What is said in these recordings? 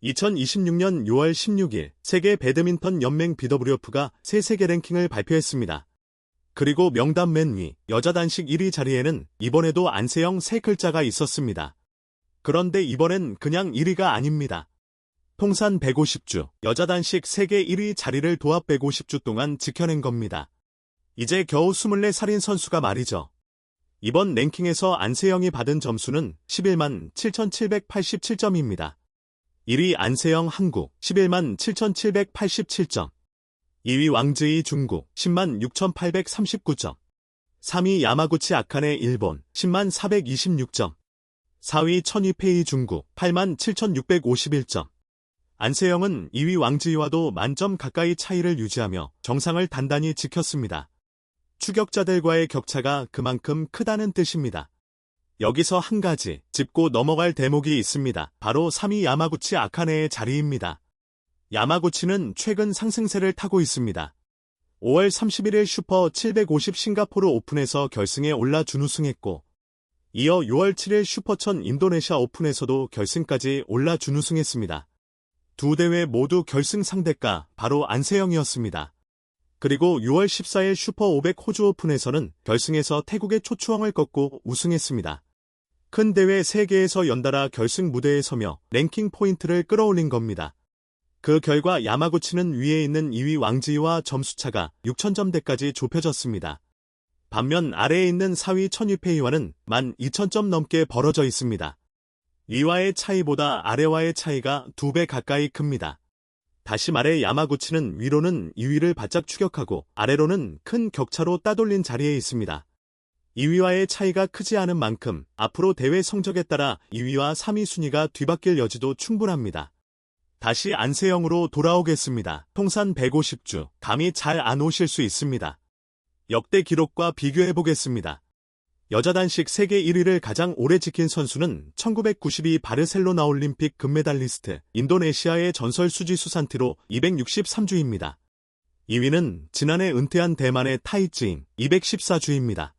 2026년 6월 16일 세계 배드민턴 연맹 BWF가 새 세계 랭킹을 발표했습니다. 그리고 명단 맨 위 여자 단식 1위 자리에는 이번에도 안세영 세 글자가 있었습니다. 그런데 이번엔 그냥 1위가 아닙니다. 통산 150주 여자 단식 세계 1위 자리를 도합 150주 동안 지켜낸 겁니다. 이제 겨우 24살인 선수가 말이죠. 이번 랭킹에서 안세영이 받은 점수는 11만 7,787점입니다. 1위 안세영 한국 11만 7,787점, 2위 왕즈이 중국 10만 6,839점, 3위 야마구치 아카네 일본 10만 426점, 4위 천위페이 중국 8만 7,651점. 안세영은 2위 왕즈이와도 만점 가까이 차이를 유지하며 정상을 단단히 지켰습니다. 추격자들과의 격차가 그만큼 크다는 뜻입니다. 여기서 한 가지 짚고 넘어갈 대목이 있습니다. 바로 3위 야마구치 아카네의 자리입니다. 야마구치는 최근 상승세를 타고 있습니다. 5월 31일 슈퍼 750 싱가포르 오픈에서 결승에 올라 준우승했고, 이어 6월 7일 슈퍼 1000 인도네시아 오픈에서도 결승까지 올라 준우승했습니다. 두 대회 모두 결승 상대가 바로 안세영이었습니다. 그리고 6월 14일 슈퍼 500 호주 오픈에서는 결승에서 태국의 초추왕을 꺾고 우승했습니다. 큰 대회 3개에서 연달아 결승 무대에 서며 랭킹 포인트를 끌어올린 겁니다. 그 결과 야마구치는 위에 있는 2위 왕지이와 점수차가 6,000점대까지 좁혀졌습니다. 반면 아래에 있는 4위 천위페이와는 12,000점 넘게 벌어져 있습니다. 위와의 차이보다 아래와의 차이가 2배 가까이 큽니다. 다시 말해 야마구치는 위로는 2위를 바짝 추격하고 아래로는 큰 격차로 따돌린 자리에 있습니다. 2위와의 차이가 크지 않은 만큼 앞으로 대회 성적에 따라 2위와 3위 순위가 뒤바뀔 여지도 충분합니다. 다시 안세영으로 돌아오겠습니다. 통산 150주, 감이 잘 안 오실 수 있습니다. 역대 기록과 비교해보겠습니다. 여자 단식 세계 1위를 가장 오래 지킨 선수는 1992 바르셀로나 올림픽 금메달리스트 인도네시아의 전설 수지 수산티로 263주입니다. 2위는 지난해 은퇴한 대만의 타이즈잉 214주입니다.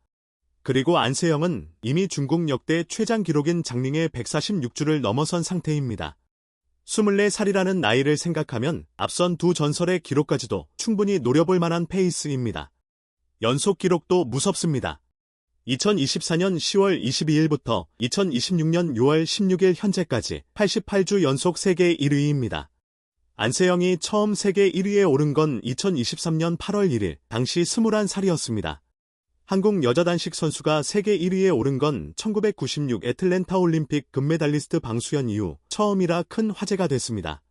그리고 안세영은 이미 중국 역대 최장 기록인 장링의 146주를 넘어선 상태입니다. 24살이라는 나이를 생각하면 앞선 두 전설의 기록까지도 충분히 노려볼 만한 페이스입니다. 연속 기록도 무섭습니다. 2024년 10월 22일부터 2026년 6월 16일 현재까지 88주 연속 세계 1위입니다. 안세영이 처음 세계 1위에 오른 건 2023년 8월 1일, 당시 21살이었습니다. 한국 여자 단식 선수가 세계 1위에 오른 건 1996 애틀랜타 올림픽 금메달리스트 방수연 이후 처음이라 큰 화제가 됐습니다.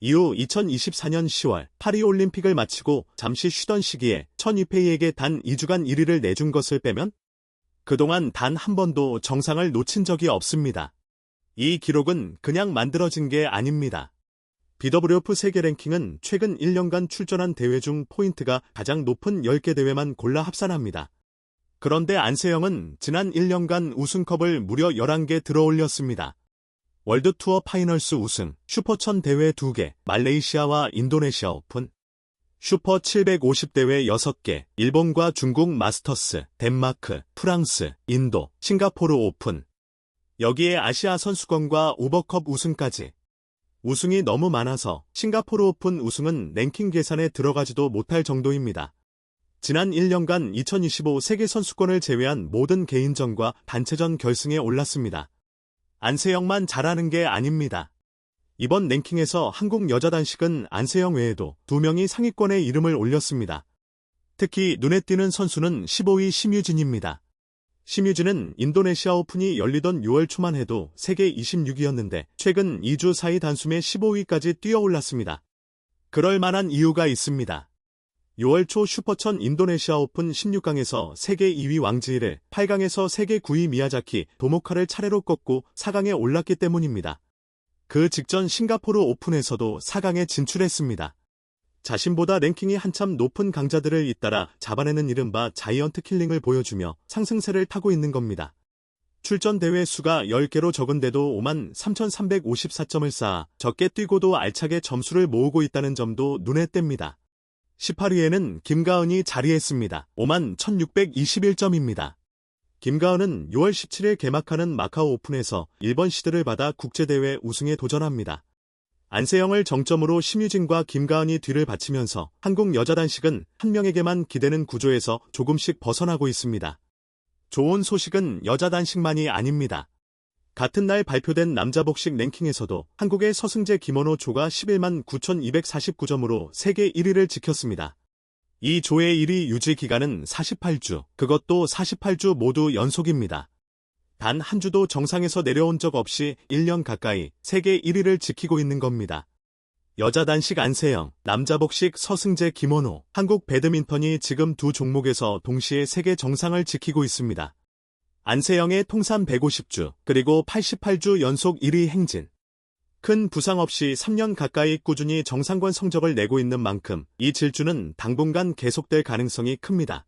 이후 2024년 10월 파리 올림픽을 마치고 잠시 쉬던 시기에 천위페이에게 단 2주간 1위를 내준 것을 빼면 그동안 단 한 번도 정상을 놓친 적이 없습니다. 이 기록은 그냥 만들어진 게 아닙니다. BWF 세계 랭킹은 최근 1년간 출전한 대회 중 포인트가 가장 높은 10개 대회만 골라 합산합니다. 그런데 안세영은 지난 1년간 우승컵을 무려 11개 들어올렸습니다. 월드투어 파이널스 우승, 슈퍼 1000 대회 2개, 말레이시아와 인도네시아 오픈, 슈퍼 750 대회 6개, 일본과 중국 마스터스, 덴마크, 프랑스, 인도, 싱가포르 오픈. 여기에 아시아 선수권과 우버컵 우승까지. 우승이 너무 많아서 싱가포르 오픈 우승은 랭킹 계산에 들어가지도 못할 정도입니다. 지난 1년간 2025 세계 선수권을 제외한 모든 개인전과 단체전 결승에 올랐습니다. 안세영만 잘하는 게 아닙니다. 이번 랭킹에서 한국 여자 단식은 안세영 외에도 2명이 상위권에 이름을 올렸습니다. 특히 눈에 띄는 선수는 15위 심유진입니다. 심유진은 인도네시아 오픈이 열리던 6월 초만 해도 세계 26위였는데 최근 2주 사이 단숨에 15위까지 뛰어올랐습니다. 그럴 만한 이유가 있습니다. 6월 초 슈퍼 1000 인도네시아 오픈 16강에서 세계 2위 왕지이를 8강에서 세계 9위 미야자키 도모카를 차례로 꺾고 4강에 올랐기 때문입니다. 그 직전 싱가포르 오픈에서도 4강에 진출했습니다. 자신보다 랭킹이 한참 높은 강자들을 잇따라 잡아내는 이른바 자이언트 킬링을 보여주며 상승세를 타고 있는 겁니다. 출전 대회 수가 10개로 적은데도 53,354점을 쌓아 적게 뛰고도 알차게 점수를 모으고 있다는 점도 눈에 띕니다. 18위에는 김가은이 자리했습니다. 51,621점입니다. 김가은은 6월 17일 개막하는 마카오 오픈에서 일본 시드를 받아 국제대회 우승에 도전합니다. 안세영을 정점으로 심유진과 김가은이 뒤를 바치면서 한국 여자 단식은 한 명에게만 기대는 구조에서 조금씩 벗어나고 있습니다. 좋은 소식은 여자 단식만이 아닙니다. 같은 날 발표된 남자 복식 랭킹에서도 한국의 서승재 김원호 조가 11만 9,249점으로 세계 1위를 지켰습니다. 이 조의 1위 유지 기간은 48주, 그것도 48주 모두 연속입니다. 단 한 주도 정상에서 내려온 적 없이 1년 가까이 세계 1위를 지키고 있는 겁니다. 여자 단식 안세영, 남자 복식 서승재 김원호, 한국 배드민턴이 지금 두 종목에서 동시에 세계 정상을 지키고 있습니다. 안세영의 통산 150주, 그리고 88주 연속 1위 행진. 큰 부상 없이 3년 가까이 꾸준히 정상권 성적을 내고 있는 만큼 이 질주는 당분간 계속될 가능성이 큽니다.